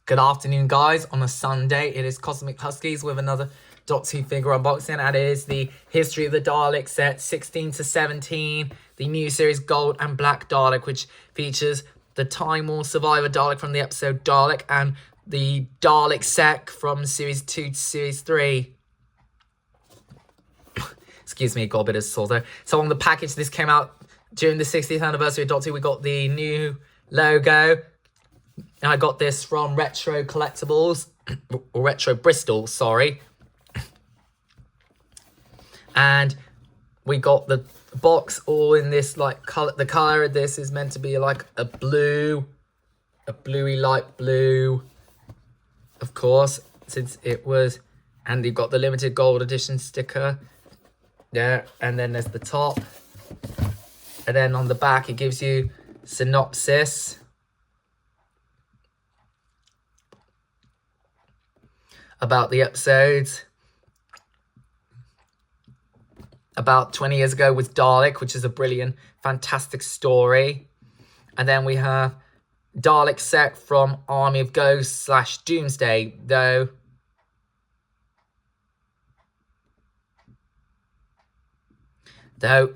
Good afternoon, guys. On a Sunday, it is Cosmic Huskies with another Doctor Who figure unboxing, and it is the History of the Daleks set 16 to 17, the new series Gold and Black Dalek, which features the Time War Survivor Dalek from the episode Dalek and the Dalek Sec from series 2 to series 3. Excuse me, got a bit of sore there. So on the package, this came out during the 60th anniversary of Doctor Who. We got the new logo. I got this from Retro Collectibles, or Retro Bristol, sorry. And we got the box all in this, like, color. The color of this is meant to be like a blue, a bluey light blue, of course, since it was. And you've got the limited gold edition sticker there. And then there's the top. And then on the back, it gives you synopsis. About the episodes. About 20 years ago was Dalek, which is a brilliant, fantastic story. And then we have Dalek Sec from Army of Ghosts / Doomsday, though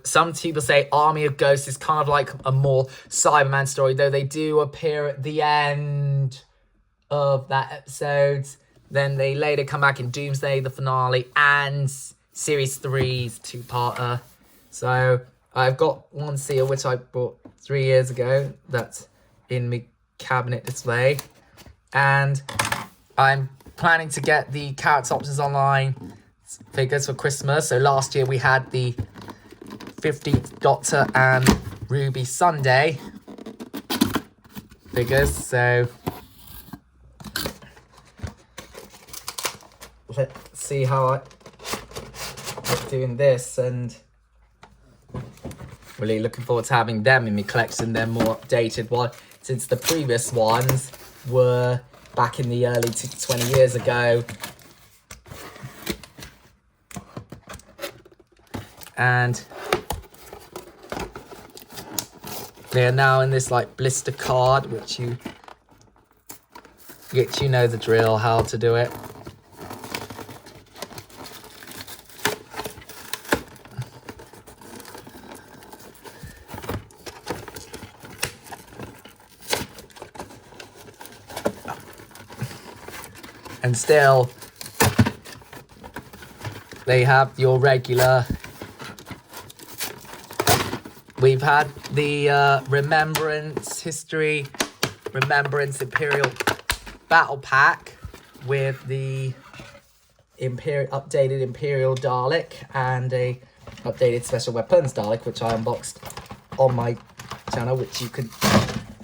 some people say Army of Ghosts is kind of like a more Cyberman story, though they do appear at the end of that episode. Then they later come back in Doomsday, the finale, and Series 3's two-parter. So I've got one seal, which I bought 3 years ago. That's in my cabinet display. And I'm planning to get the Character Options Online figures for Christmas. So last year we had the 15th Doctor and Ruby Sunday figures. So let's see how I'm doing this, and really looking forward to having them in my collection. They're more updated one, since the previous ones were back in the early 20 years ago. And they are now in this like blister card, which you know the drill, how to do it. And still, they have your regular. We've had the Remembrance Imperial Battle Pack with the updated Imperial Dalek and a updated Special Weapons Dalek, which I unboxed on my channel, which you can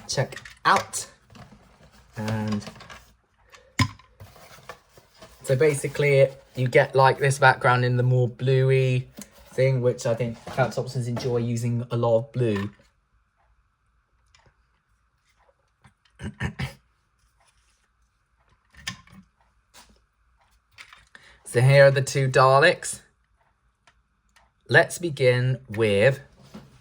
check out. And so basically, you get like this background in the more bluey thing, which I think Character Options enjoy using a lot of blue. So here are the two Daleks. Let's begin with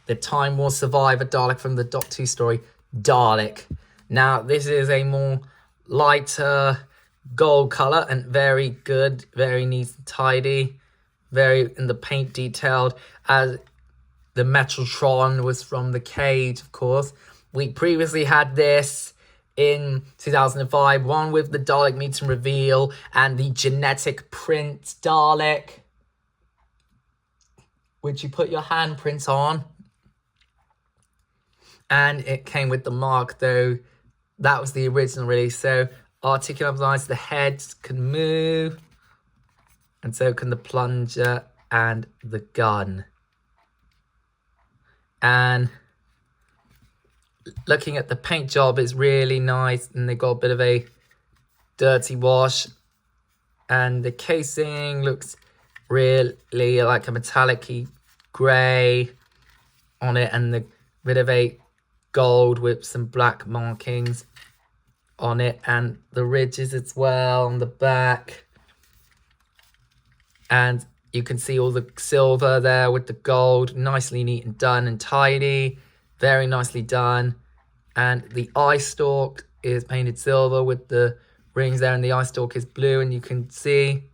the Time War Survivor Dalek from the Doctor Who story Dalek. Now, this is a more lighter gold color and very good, very neat and tidy, very in the paint detailed, as the Metaltron was from the cage, of course. We previously had this in 2005, one with the Dalek Meet and Reveal and the genetic print Dalek, which you put your handprint on. And it came with the mark, though that was the original release. So articulate lines, the heads can move, and so can the plunger and the gun. And looking at the paint job is really nice, and they got a bit of a dirty wash. And the casing looks really like a metallic-y grey on it, and the bit of a gold with some black markings on it, and the ridges as well on the back. And you can see all the silver there with the gold, nicely neat and done and tidy, very nicely done. And the eye stalk is painted silver with the rings there, and the eye stalk is blue, and you can see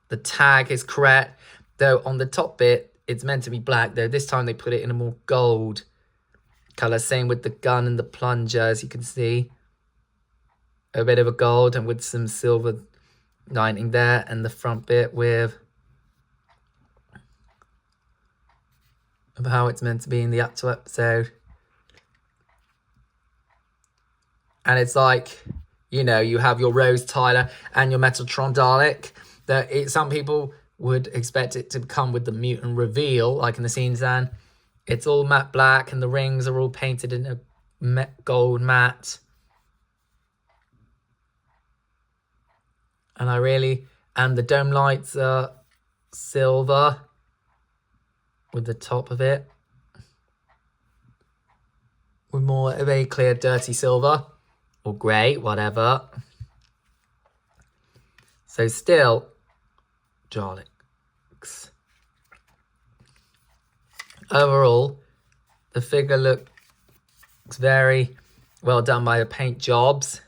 the tag is correct. Though on the top bit, it's meant to be black, though this time they put it in a more gold colour. Same with the gun and the plunger, as you can see. A bit of a gold and with some silver lining there, and the front bit with of how it's meant to be in the actual episode. And it's like, you know, you have your Rose Tyler and your Metatron Dalek. Some people would expect it to come with the mutant reveal, like in the scenes then. It's all matte black, and the rings are all painted in a gold matte. And the dome lights are silver with the top of it, with more of a clear, dirty silver, or grey, whatever. So still, Daleks. Overall, the figure looks very well done by the paint jobs.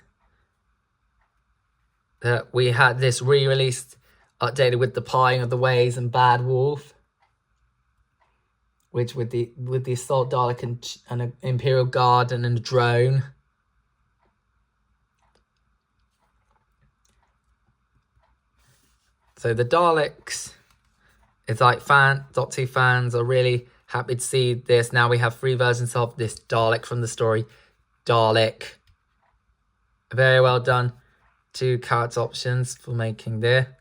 We had this re-released, updated with the Pieing of the Ways and Bad Wolf, which with the Assault Dalek and an Imperial Guard and a drone. So the Daleks, it's like Doctor Who fans are really happy to see this. Now we have 3 versions of this Dalek from the story Dalek. Very well done. 2 character options for making there.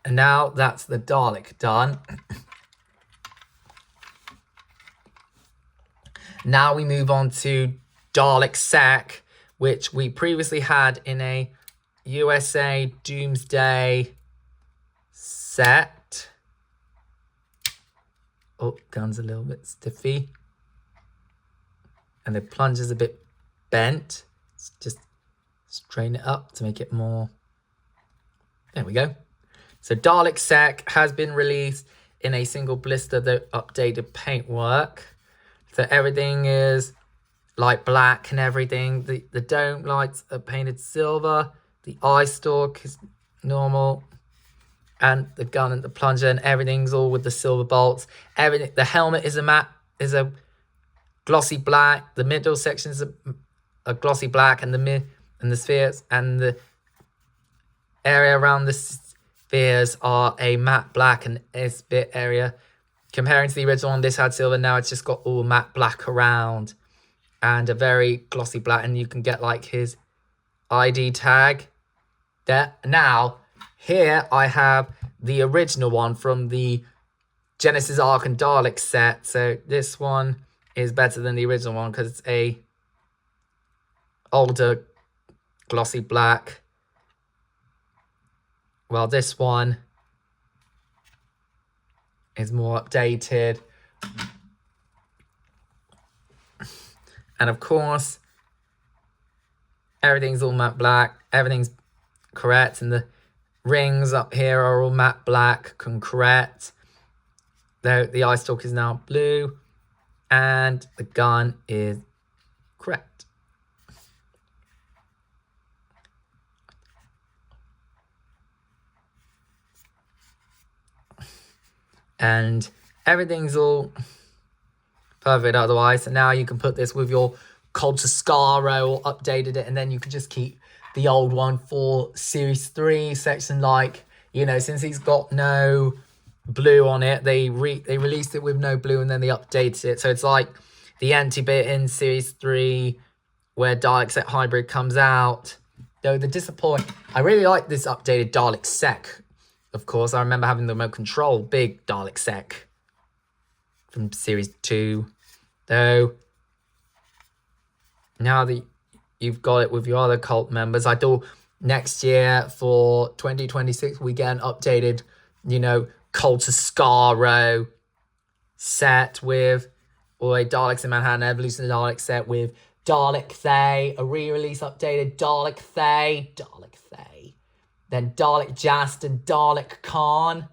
And now that's the Dalek done. Now we move on to Dalek Sec, which we previously had in a USA Doomsday set. Oh, gun's a little bit stiffy. And the plunger's a bit bent. Let's just straighten it up to make it more. There we go. So Dalek Sec has been released in a single blister, the updated paintwork. So everything is like black and everything. The dome lights are painted silver. The eye stalk is normal. And the gun and the plunger and everything's all with the silver bolts. Everything. The helmet is a glossy black. The middle section is a glossy black, and the spheres and the area around the spheres are a matte black, and this bit area, comparing to the original one, this had silver. Now it's just got all matte black around and a very glossy black, and you can get like his ID tag there. Now here I have the original one from the Genesis Ark and Dalek set. So this one is better than the original one because it's a older glossy black. Well, this one is more updated. And of course, everything's all matte black. Everything's correct. And the rings up here are all matte black and correct. Though the eye stalk is now blue. And the gun is correct. And everything's all perfect otherwise. So now you can put this with your Cult of Skaro or updated it, and then you can just keep the old one for Series 3 section. Like, you know, since he's got no blue on it, they released it with no blue and then they updated it. So it's like the anti-bit in Series 3 where Dalek Sec Hybrid comes out. Though I really like this updated Dalek Sec. Of course, I remember having the remote control big Dalek Sec from Series 2. Though, now that you've got it with your other cult members, I thought next year for 2026, we get an updated, you know, Cult of Skaro set with, or a Daleks in Manhattan Evolution Dalek set with Dalek Thay, a re-release updated Dalek Thay, then Dalek Jast and Dalek Khan,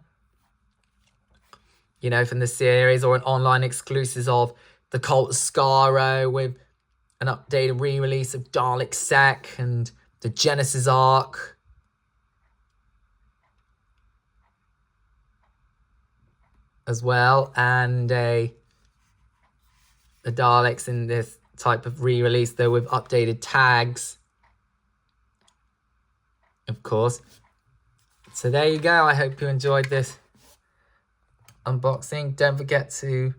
you know, from the series, or an online exclusive of the Cult of Skaro with an updated re-release of Dalek Sec and the Genesis arc. As well, and the Daleks in this type of re-release, though, with updated tags, of course. So there you go. I hope you enjoyed this unboxing. Don't forget to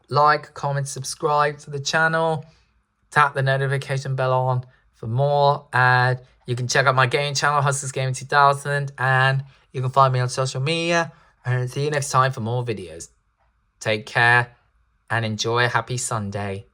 like, comment, subscribe to the channel. Tap the notification bell on for more. And you can check out my gaming channel, Hustlers Gaming 2000. And you can find me on social media. And see you next time for more videos. Take care and enjoy a happy Sunday.